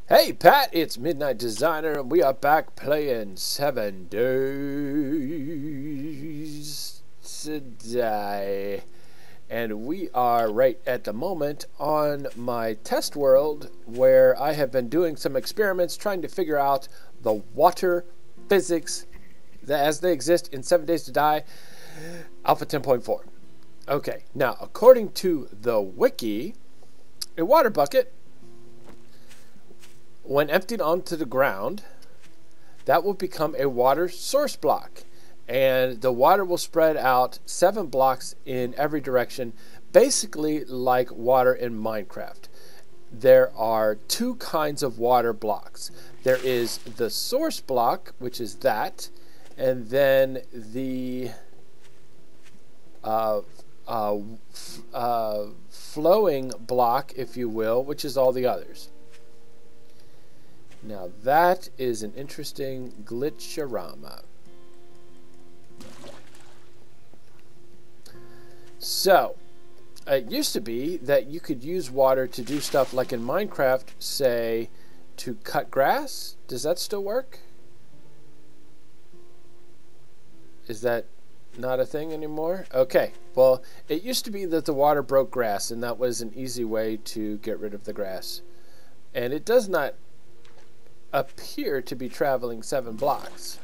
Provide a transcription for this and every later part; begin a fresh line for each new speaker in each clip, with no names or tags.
Hey Pat, it's Midnight Designer, and we are back playing 7 Days to Die. And we are right at the moment on my test world where I have been doing some experiments trying to figure out the water physics as they exist in 7 Days to Die Alpha 10.4. Okay, now according to the wiki, a water bucket, when emptied onto the ground, that will become a water source block. And the water will spread out 7 blocks in every direction, basically like water in Minecraft. There are 2 kinds of water blocks. There is the source block, which is that, and then the flowing block, if you will, which is all the others. Now that is an interesting glitcherama. So, it used to be that you could use water to do stuff like in Minecraft, say, to cut grass. Does that still work? Is that not a thing anymore? Okay, well, it used to be that the water broke grass, and that was an easy way to get rid of the grass. And it does not appear to be traveling 7 blocks.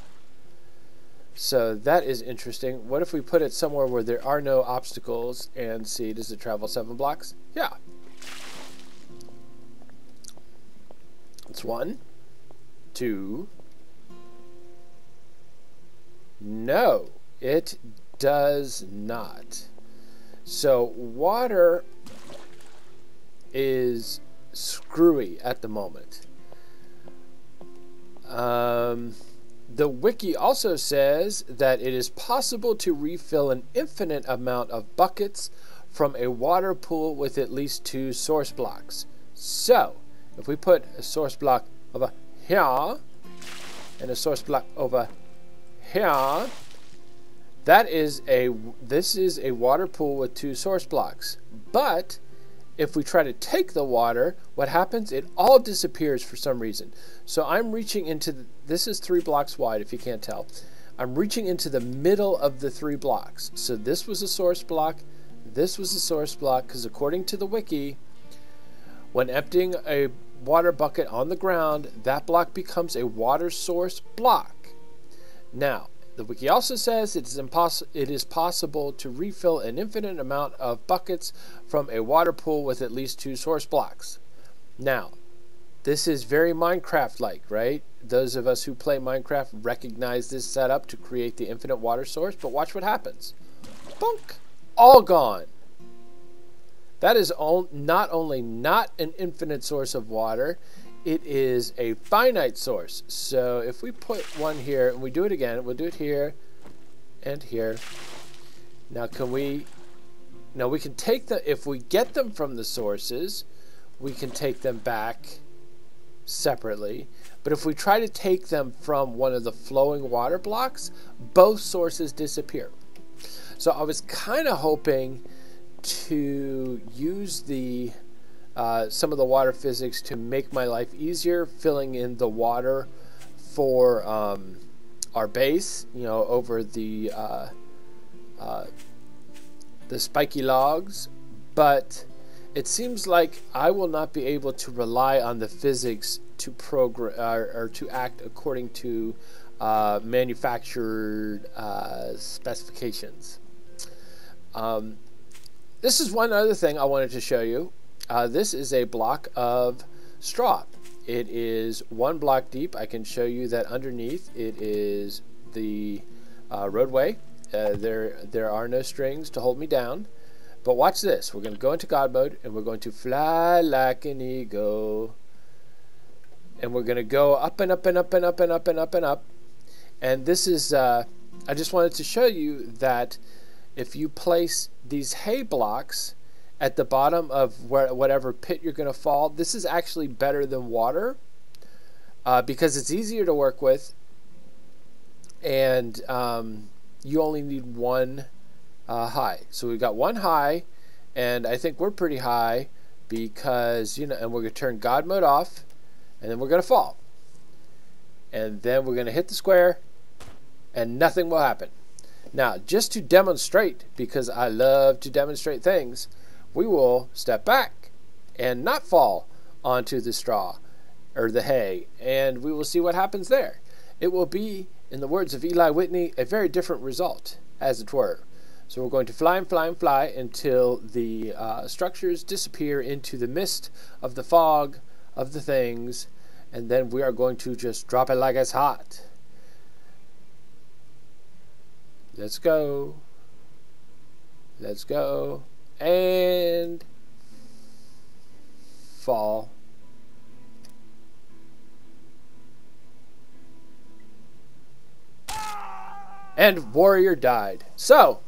So that is interesting. What if we put it somewhere where there are no obstacles and see, does it travel 7 blocks? Yeah. It's 1, 2. No, it does not. So water is screwy at the moment. The wiki also says that it is possible to refill an infinite amount of buckets from a water pool with at least 2 source blocks. So, if we put a source block over here and a source block over here, this is a water pool with 2 source blocks. But if we try to take the water, what happens? It all disappears for some reason. So I'm reaching into, this is 3 blocks wide if you can't tell. I'm reaching into the middle of the 3 blocks. So this was a source block, this was a source block, because according to the wiki, when emptying a water bucket on the ground, that block becomes a water source block. Now, the wiki also says it is possible to refill an infinite amount of buckets from a water pool with at least 2 source blocks. Now, this is very Minecraft-like, right? Those of us who play Minecraft recognize this setup to create the infinite water source, but watch what happens. Bunk! All gone. That is not only not an infinite source of water, it is a finite source. So if we put one here and we do it again, we'll do it here and here. Now we can take the, if we get them from the sources, we can take them back separately. But if we try to take them from one of the flowing water blocks, both sources disappear. So I was kind of hoping to use the some of the water physics to make my life easier, filling in the water for our base, over the spiky logs. But it seems like I will not be able to rely on the physics to program or to act according to manufactured specifications. This is one other thing I wanted to show you. This is a block of straw. It is 1 block deep. I can show you that underneath it is the roadway. There are no strings to hold me down. But watch this. We're going to go into God mode and we're going to fly like an eagle. And we're going to go up and up and up and up and up and up and up. And this is, I just wanted to show you that if you place these hay blocks at the bottom of whatever pit you're going to fall, this is actually better than water because it's easier to work with, and you only need 1 high. So we've got 1 high, and I think we're pretty high because, and we're going to turn God mode off, and then we're going to fall. And then we're going to hit the square, and nothing will happen. Now, just to demonstrate, because I love to demonstrate things, we will step back and not fall onto the straw or the hay, and we will see what happens there. It will be, in the words of Eli Whitney, a very different result, as it were. So we're going to fly and fly and fly until the structures disappear into the mist of the fog of the things, and then we are going to just drop it like it's hot. Let's go. Let's go. And fall. And warrior died. So,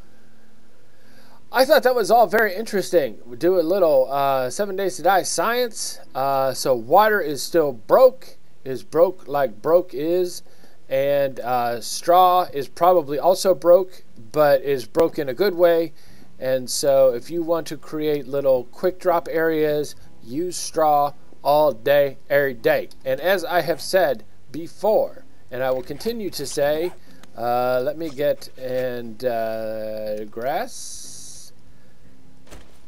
I thought that was all very interesting. We do a little 7 Days to Die science. So water is still broke. Is broke like broke is. And straw is probably also broke, but is broke in a good way. And so if you want to create little quick drop areas, use straw all day, every day. And as I have said before, and I will continue to say, let me get grass.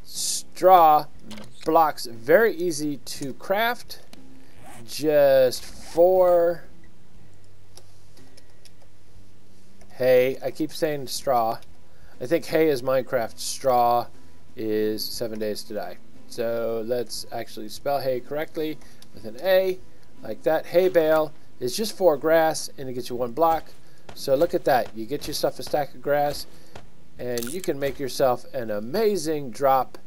Straw blocks very easy to craft. Just 4 hay. I keep saying straw. I think hay is Minecraft. Straw is 7 Days to Die. So let's actually spell hay correctly with an A, like that. Hay bale is just 4 grass, and it gets you 1 block. So look at that. You get yourself a stack of grass, and you can make yourself an amazing drop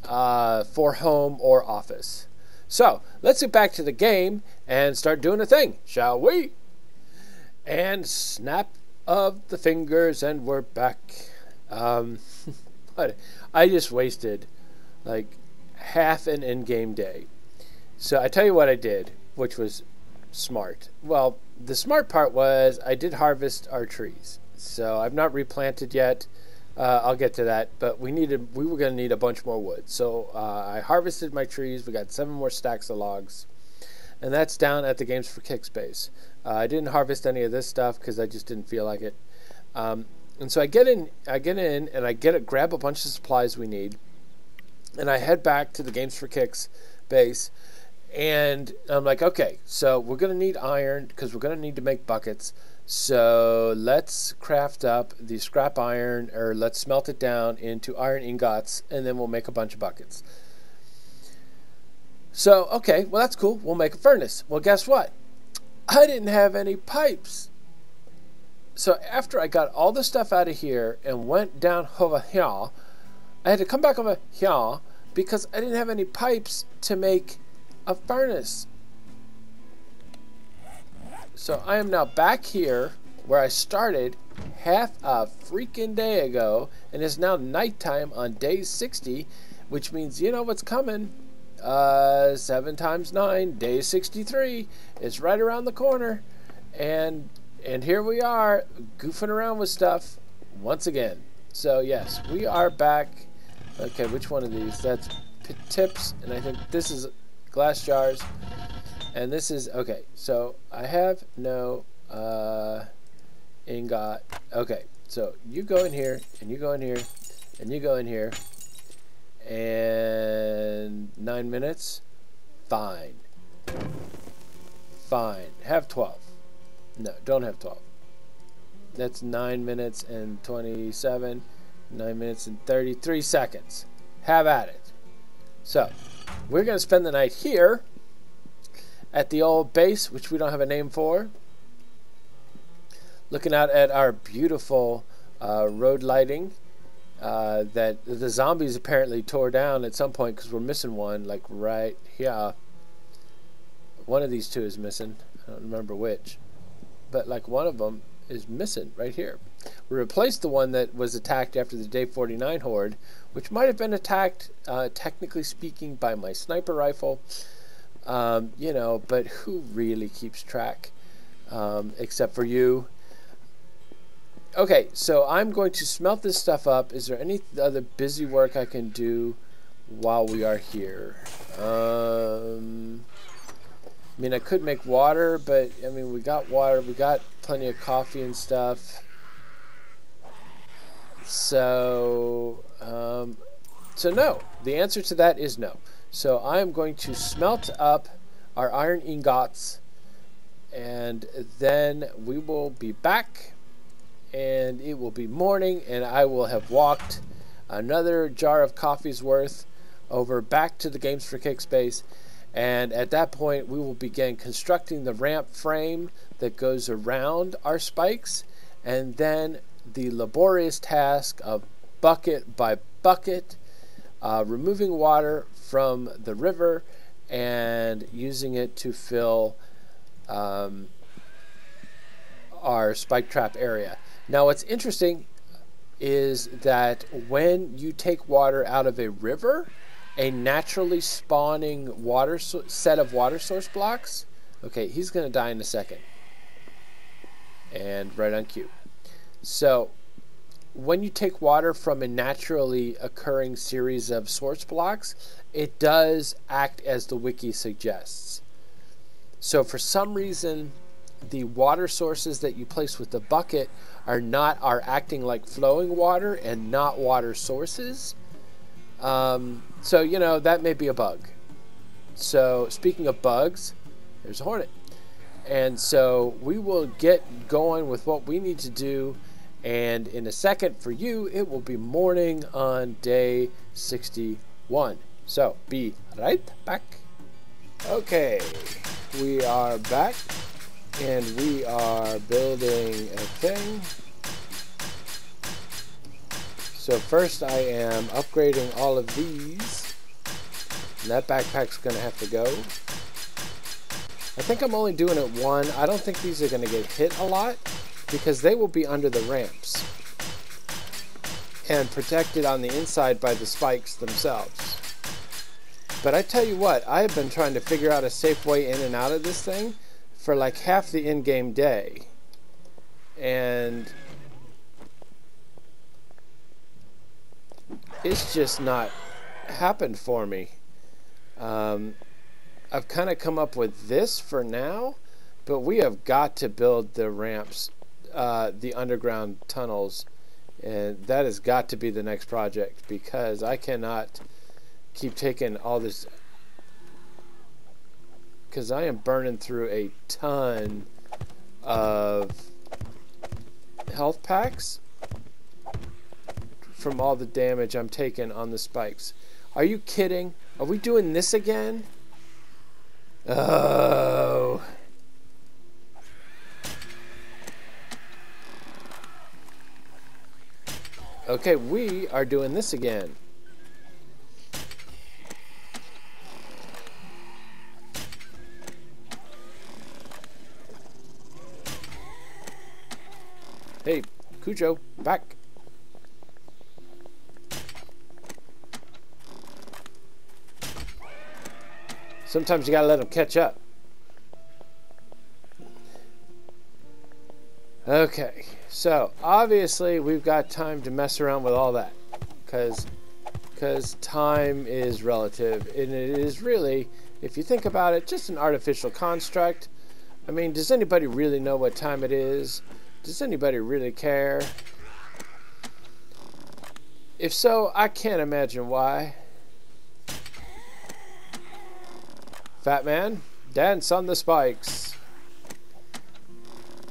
for home or office. So let's get back to the game and start doing a thing, shall we? And snap of the fingers, and we're back. But I just wasted like half an in-game day. So I tell you what I did, which was smart. Well, the smart part was I did harvest our trees. So I've not replanted yet. I'll get to that, but we were going to need a bunch more wood. So I harvested my trees. We got 7 more stacks of logs, and that's down at the Games for Kicks base. I didn't harvest any of this stuff because I just didn't feel like it. And so I get in, and I grab a bunch of supplies we need, and I head back to the Games for Kicks base. And I'm like, okay, so we're going to need iron because we're going to need to make buckets. So let's craft up the scrap iron, or let's smelt it down into iron ingots, and then we'll make a bunch of buckets. So, okay, well, that's cool. We'll make a furnace. Well, guess what? I didn't have any pipes. So after I got all the stuff out of here and went down over here, I had to come back over here because I didn't have any pipes to make a furnace. So I am now back here where I started half a freaking day ago, and it's now nighttime on day 60, which means you know what's coming. 7 times 9, day 63. It's right around the corner, and here we are goofing around with stuff once again. So yes, we are back. Okay, which one of these? That's tips, and I think this is glass jars, and this is okay. So I have no ingot. Okay, so you go in here, and you go in here, and you go in here. And 9 minutes. Fine. Fine. Have 12. No, don't have 12. That's 9 minutes and 27. 9 minutes and 33 seconds. Have at it. So, we're going to spend the night here at the old base, which we don't have a name for. Looking out at our beautiful road lighting. That the zombies apparently tore down at some point because we're missing one, like right here. One of these two is missing. I don't remember which, but like one of them is missing right here. We replaced the one that was attacked after the day 49 horde, which might have been attacked, technically speaking, by my sniper rifle. You know, but who really keeps track, except for you? Okay, so I'm going to smelt this stuff up. Is there any other busy work I can do while we are here? I mean, I could make water, but I mean, we got water, we got plenty of coffee and stuff. So, so no. The answer to that is no. So I am going to smelt up our iron ingots, and then we will be back, and it will be morning, and I will have walked another jar of coffee's worth over back to the Games for Cake space. And at that point, we will begin constructing the ramp frame that goes around our spikes, and then the laborious task of bucket by bucket, removing water from the river and using it to fill our spike trap area. Now, what's interesting is that when you take water out of a river, a naturally spawning set of water source blocks. Okay, he's going to die in a second. And right on cue. So, when you take water from a naturally occurring series of source blocks, it does act as the wiki suggests. So, for some reason, the water sources that you place with the bucket are acting like flowing water and not water sources. So, you know, that may be a bug. So, speaking of bugs, there's a hornet. And so, we will get going with what we need to do. And in a second, for you, it will be morning on day 61. So, be right back. Okay, we are back. And we are building a thing. So first I am upgrading all of these. And that backpack's going to have to go. I think I'm only doing it one. I don't think these are going to get hit a lot because they will be under the ramps and protected on the inside by the spikes themselves. But I tell you what, I have been trying to figure out a safe way in and out of this thing for like half the in-game day. And it's just not happened for me. I've kind of come up with this for now, but we have got to build the ramps, the underground tunnels, and that has got to be the next project because I cannot keep taking all this, because I am burning through a ton of health packs from all the damage I'm taking on the spikes. Are you kidding? Are we doing this again? Oh. Okay, we are doing this again. Hey, Cujo, back. Sometimes you gotta let them catch up. Okay, so obviously we've got time to mess around with all that, because time is relative, and it is really, if you think about it, just an artificial construct. I mean, does anybody really know what time it is? Does anybody really care? If so, I can't imagine why. Fat man, dance on the spikes.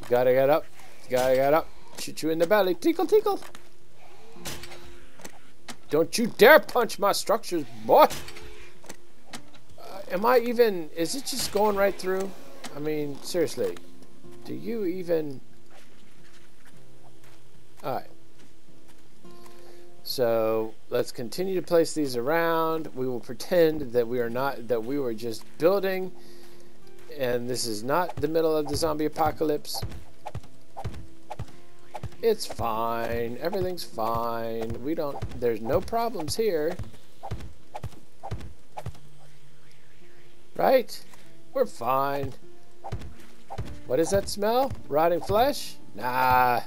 Gotta get up. Gotta get up. Shoot you in the belly. Tickle, tickle. Don't you dare punch my structures, boy. Am I even... Is it just going right through? I mean, seriously. Do you even... Alright. So let's continue to place these around. We will pretend that we are not, that we were just building, and this is not the middle of the zombie apocalypse. It's fine. Everything's fine. We don't, there's no problems here. Right? We're fine. What is that smell? Rotting flesh? Nah.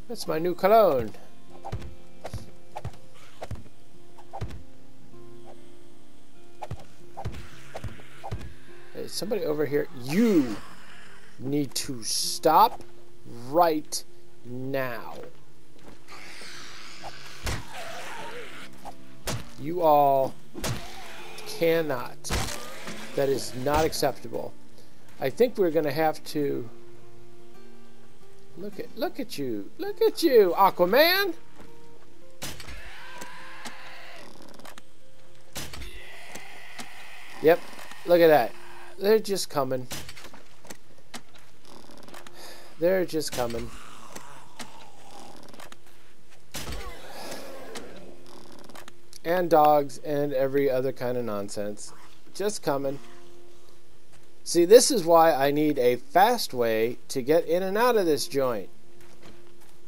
That's my new cologne. Is somebody over here? You need to stop right now. You all cannot. That is not acceptable. I think we're going to have to look at you, Aquaman. Yep, look at that. They're just coming. They're just coming. And dogs and every other kind of nonsense. Just coming. See, this is why I need a fast way to get in and out of this joint.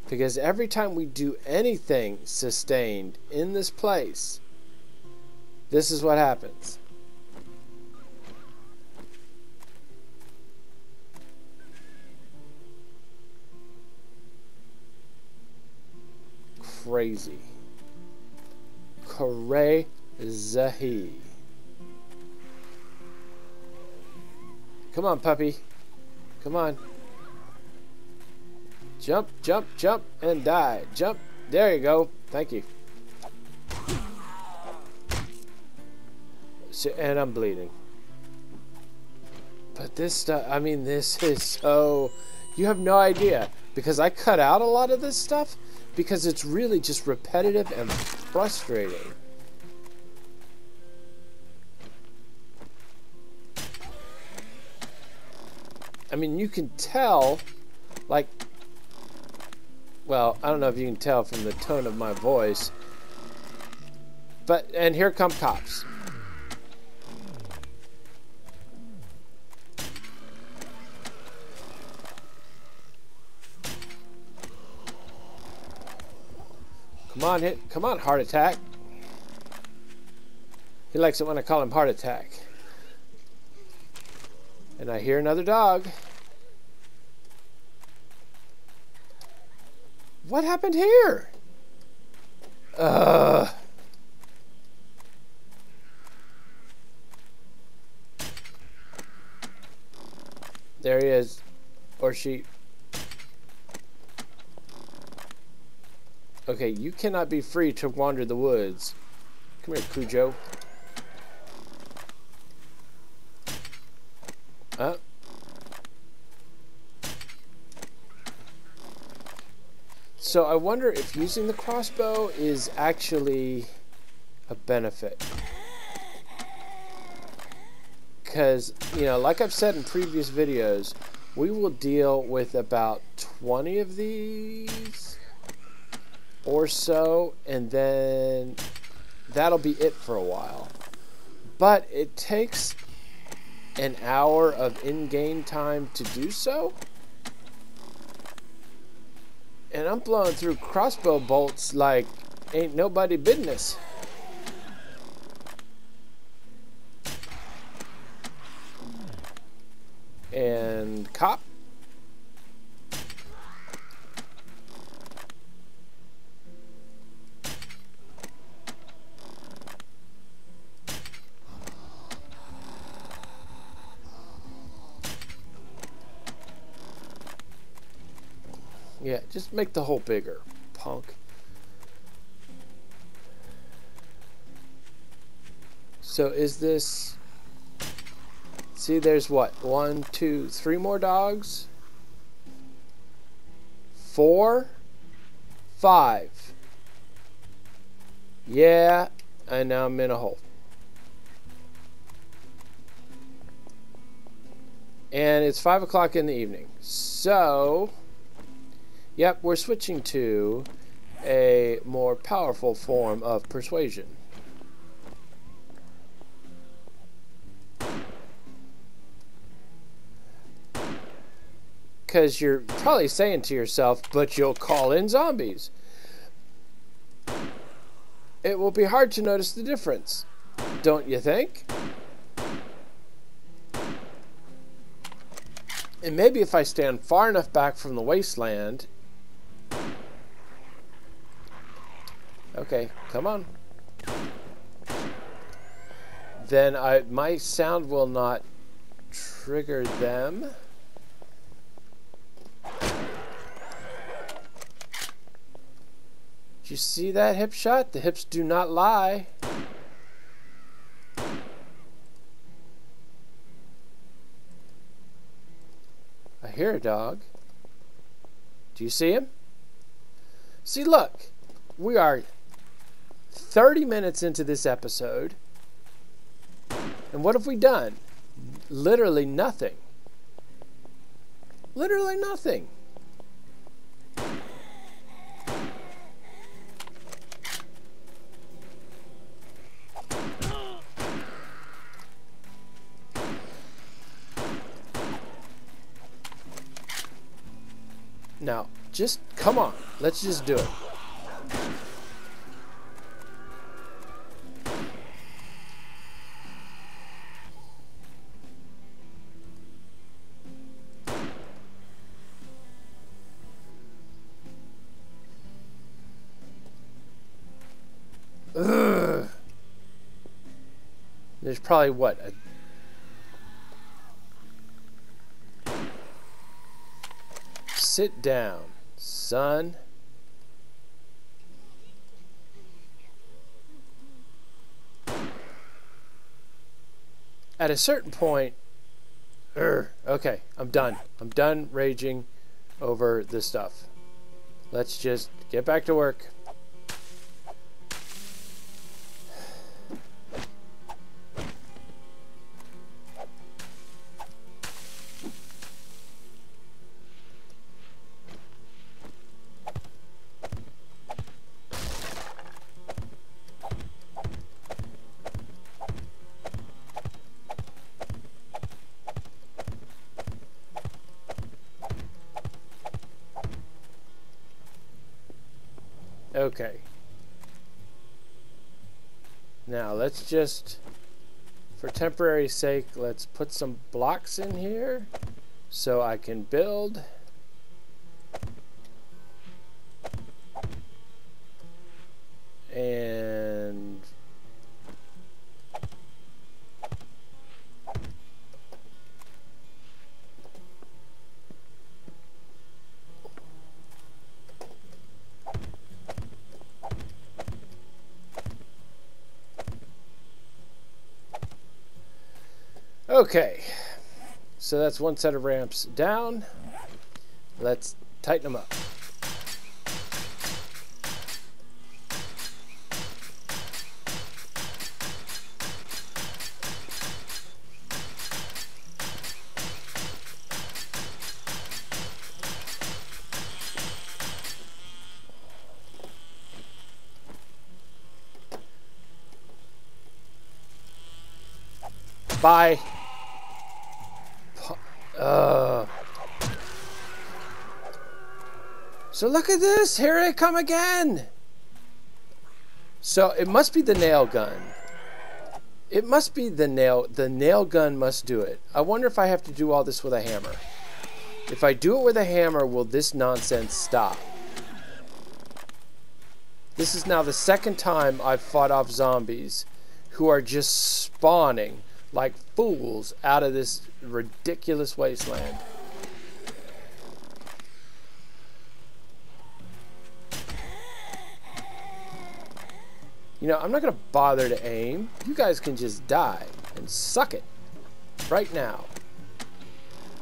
Because every time we do anything sustained in this place, this is what happens. Crazy. Crazy. Come on, puppy. Come on. Jump, jump, jump, and die. Jump. There you go. Thank you. So, and I'm bleeding. But this stuff, I mean, this is so... You have no idea. Because I cut out a lot of this stuff. Because it's really just repetitive and frustrating. I mean, you can tell, like, well, I don't know if you can tell from the tone of my voice, but, and here come cops. Come on, heart attack. He likes it when I call him heart attack. And I hear another dog. What happened here? There he is. Or she. Okay, you cannot be free to wander the woods. Come here, Cujo. So I wonder if using the crossbow is actually a benefit. Because, you know, like I've said in previous videos, we will deal with about 20 of these or so, and then that'll be it for a while. But it takes an hour of in-game time to do so, and I'm blowing through crossbow bolts like ain't nobody business. And cop. Yeah, just make the hole bigger, punk. So is this... See, there's what? 1, 2, 3 more dogs? 4? 5. Yeah, and now I'm in a hole. And it's 5 o'clock in the evening. So... Yep, we're switching to a more powerful form of persuasion. Because you're probably saying to yourself, but you'll call in zombies. It will be hard to notice the difference, don't you think? And maybe if I stand far enough back from the wasteland... Okay, come on. Then my sound will not trigger them. Did you see that hip shot? The hips do not lie. I hear a dog. Do you see him? See, look. We are 30 minutes into this episode. And what have we done? Literally nothing. Literally nothing. Now, just come on. Let's just do it. Ugh. There's probably what? Sit down, son. At a certain point, okay, I'm done. I'm done raging over this stuff. Let's just get back to work. Okay. Now let's just, for temporary sake, let's put some blocks in here so I can build. And okay, so that's one set of ramps down. Let's tighten them up. Bye. So look at this. Here I come again. So it must be the nail gun. It must be the nail gun must do it. I wonder if I have to do all this with a hammer. If I do it with a hammer, will this nonsense stop? This is now the second time I've fought off zombies who are just spawning like fools out of this ridiculous wasteland. You know, I'm not going to bother to aim. You guys can just die and suck it right now.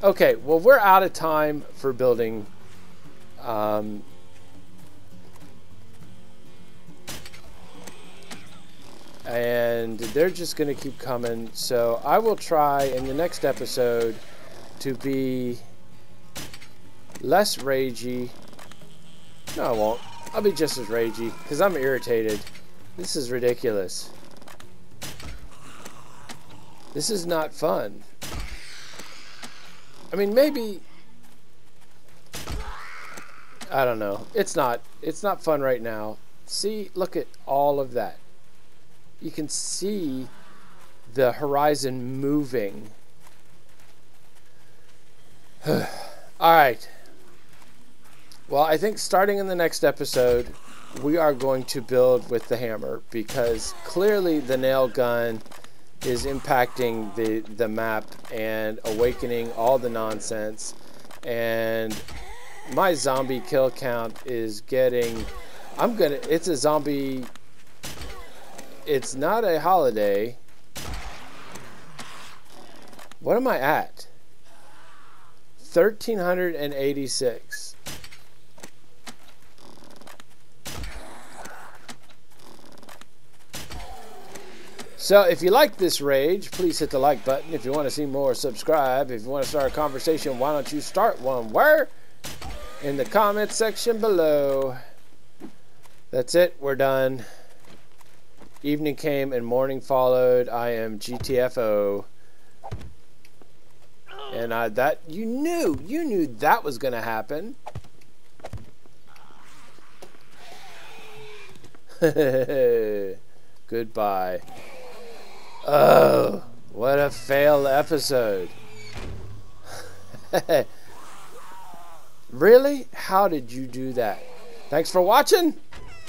Okay, well, we're out of time for building. And they're just going to keep coming. So I will try in the next episode to be less ragey. No, I won't. I'll be just as ragey because I'm irritated. This is ridiculous. This is not fun. I mean, maybe, I don't know. It's not fun right now. See, look at all of that. You can see the horizon moving. All right. Well, I think starting in the next episode, we are going to build with the hammer because clearly the nail gun is impacting the map and awakening all the nonsense. And my zombie kill count is getting... It's a zombie... It's not a holiday. What am I at? 1,386. So if you like this rage, please hit the like button. If you want to see more, subscribe. If you want to start a conversation, why don't you start one? Where? In the comments section below. That's it. We're done. Evening came and morning followed. I am GTFO. And you knew that was gonna happen. Goodbye. Oh, what a fail episode. Really? How did you do that? Thanks for watching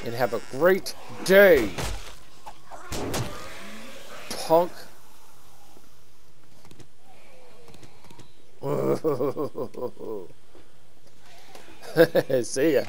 and have a great day. Punk. See ya.